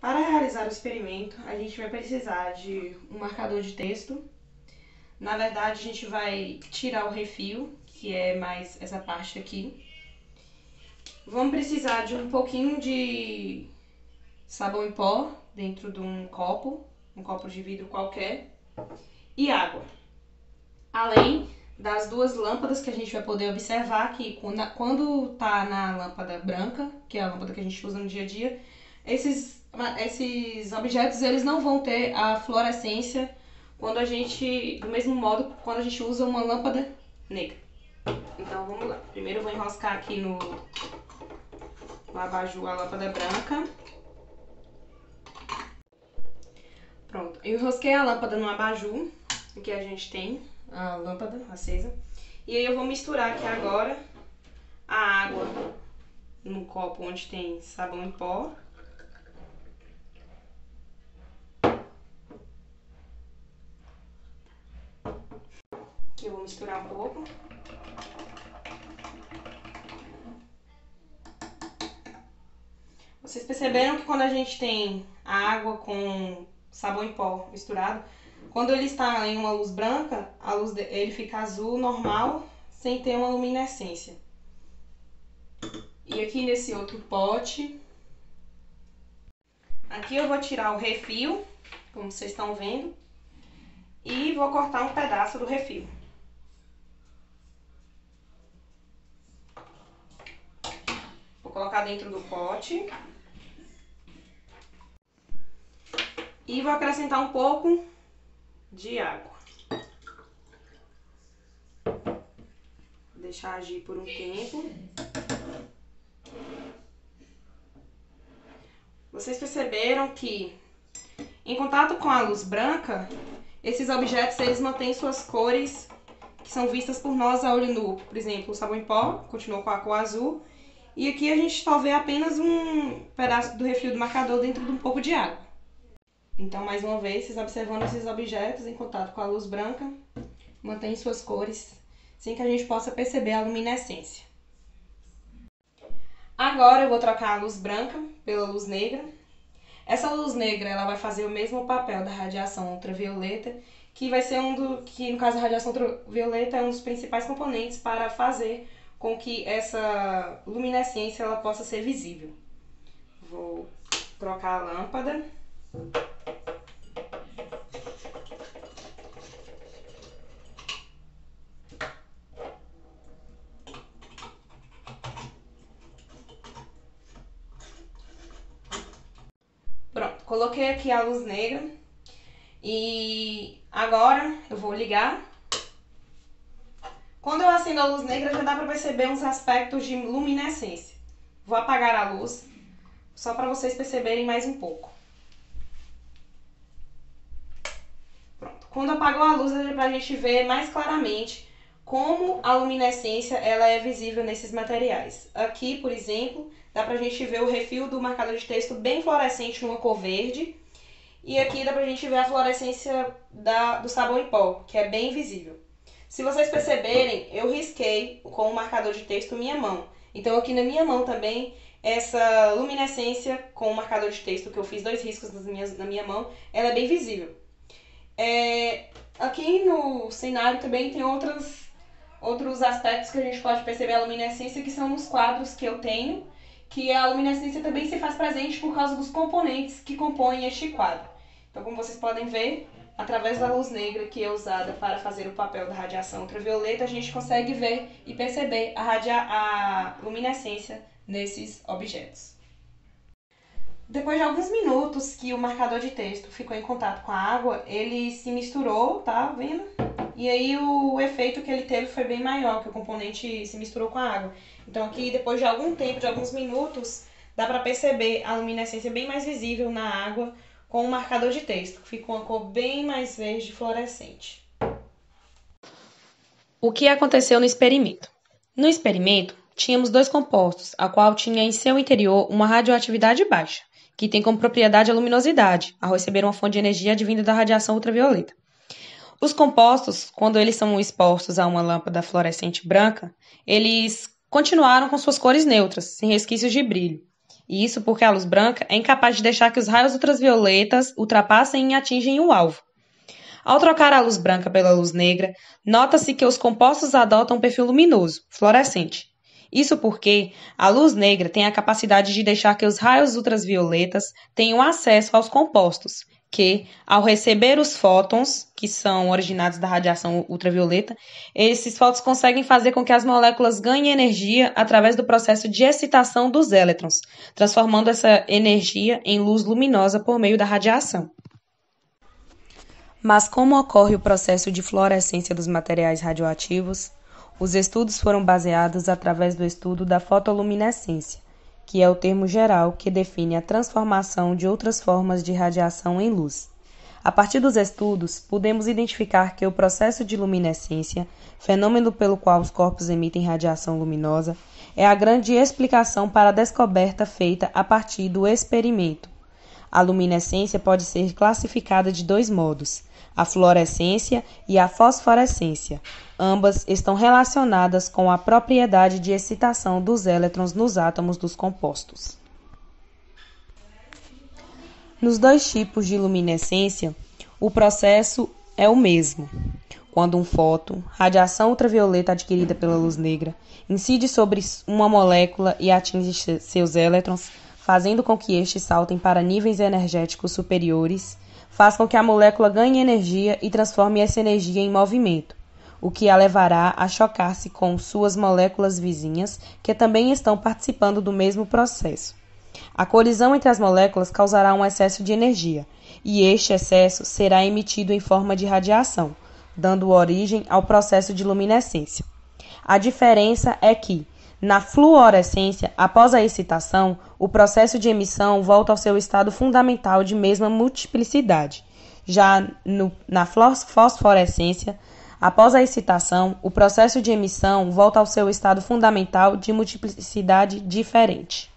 Para realizar o experimento, a gente vai precisar de um marcador de texto. Na verdade, a gente vai tirar o refil, que é mais essa parte aqui. Vamos precisar de um pouquinho de sabão em pó dentro de um copo de vidro qualquer, e água. Além das duas lâmpadas que a gente vai poder observar que quando tá na lâmpada branca, que é a lâmpada que a gente usa no dia a dia, esses objetos eles não vão ter a fluorescência do mesmo modo quando a gente usa uma lâmpada negra. Então vamos lá. Primeiro eu vou enroscar aqui no abajur a lâmpada branca. Pronto, eu enrosquei a lâmpada no abajur, que a gente tem a lâmpada acesa. E aí eu vou misturar aqui agora a água no copo onde tem sabão em pó. Aqui eu vou misturar um pouco. Vocês perceberam que quando a gente tem a água com sabão em pó misturado, quando ele está em uma luz branca, a luz ele fica azul normal, sem ter uma luminescência. E aqui nesse outro pote, aqui eu vou tirar o refil, como vocês estão vendo, e vou cortar um pedaço do refil. Vou colocar dentro do pote. E vou acrescentar um pouco de água. Vou deixar agir por um tempo. Vocês perceberam que, em contato com a luz branca, esses objetos eles mantêm suas cores que são vistas por nós a olho nu. Por exemplo, o sabão em pó continuou com a cor azul. E aqui a gente só vê apenas um pedaço do refil do marcador dentro de um pouco de água. Então, mais uma vez, vocês observando esses objetos em contato com a luz branca, mantém suas cores, sem que a gente possa perceber a luminescência. Agora eu vou trocar a luz branca pela luz negra. Essa luz negra ela vai fazer o mesmo papel da radiação ultravioleta, que vai ser que no caso a radiação ultravioleta é um dos principais componentes para fazer com que essa luminescência ela possa ser visível. Vou trocar a lâmpada. Pronto, coloquei aqui a luz negra e agora eu vou ligar. Quando eu acendo a luz negra já dá para perceber uns aspectos de luminescência. Vou apagar a luz, só para vocês perceberem mais um pouco. Pronto, quando apagou a luz é para a gente ver mais claramente como a luminescência ela é visível nesses materiais. Aqui, por exemplo, dá pra gente ver o refil do marcador de texto bem fluorescente numa cor verde. E aqui dá pra gente ver a fluorescência do sabão em pó, que é bem visível. Se vocês perceberem, eu risquei com o marcador de texto minha mão. Então aqui na minha mão também, essa luminescência com o marcador de texto, que eu fiz 2 riscos na minha mão, ela é bem visível. Aqui no cenário também tem outros aspectos que a gente pode perceber a luminescência, que são nos quadros que eu tenho, que a luminescência também se faz presente por causa dos componentes que compõem este quadro. Então, como vocês podem ver, através da luz negra que é usada para fazer o papel da radiação ultravioleta, a gente consegue ver e perceber a luminescência nesses objetos. Depois de alguns minutos que o marcador de texto ficou em contato com a água, ele se misturou, tá vendo? E aí o efeito que ele teve foi bem maior, que o componente se misturou com a água. Então aqui, depois de algum tempo, de alguns minutos, dá para perceber a luminescência bem mais visível na água com o marcador de texto, que ficou uma cor bem mais verde fluorescente. O que aconteceu no experimento? No experimento, tínhamos 2 compostos, a qual tinha em seu interior uma radioatividade baixa, que tem como propriedade a luminosidade, ao receber uma fonte de energia advinda da radiação ultravioleta. Os compostos, quando eles são expostos a uma lâmpada fluorescente branca, eles continuaram com suas cores neutras, sem resquícios de brilho. E isso porque a luz branca é incapaz de deixar que os raios ultravioletas ultrapassem e atingem o alvo. Ao trocar a luz branca pela luz negra, nota-se que os compostos adotam um perfil luminoso, fluorescente. Isso porque a luz negra tem a capacidade de deixar que os raios ultravioletas tenham acesso aos compostos, que, ao receber os fótons, que são originados da radiação ultravioleta, esses fótons conseguem fazer com que as moléculas ganhem energia através do processo de excitação dos elétrons, transformando essa energia em luz luminosa por meio da radiação. Mas como ocorre o processo de fluorescência dos materiais radioativos? Os estudos foram baseados através do estudo da fotoluminescência, que é o termo geral que define a transformação de outras formas de radiação em luz. A partir dos estudos, podemos identificar que o processo de luminescência, fenômeno pelo qual os corpos emitem radiação luminosa, é a grande explicação para a descoberta feita a partir do experimento. A luminescência pode ser classificada de dois modos: a fluorescência e a fosforescência. Ambas estão relacionadas com a propriedade de excitação dos elétrons nos átomos dos compostos. Nos dois tipos de luminescência, o processo é o mesmo. Quando um fóton, radiação ultravioleta adquirida pela luz negra, incide sobre uma molécula e atinge seus elétrons, fazendo com que estes saltem para níveis energéticos superiores, faz com que a molécula ganhe energia e transforme essa energia em movimento, o que a levará a chocar-se com suas moléculas vizinhas, que também estão participando do mesmo processo. A colisão entre as moléculas causará um excesso de energia, e este excesso será emitido em forma de radiação, dando origem ao processo de luminescência. A diferença é que, na fluorescência, após a excitação, o processo de emissão volta ao seu estado fundamental de mesma multiplicidade. Já na fosforescência, após a excitação, o processo de emissão volta ao seu estado fundamental de multiplicidade diferente.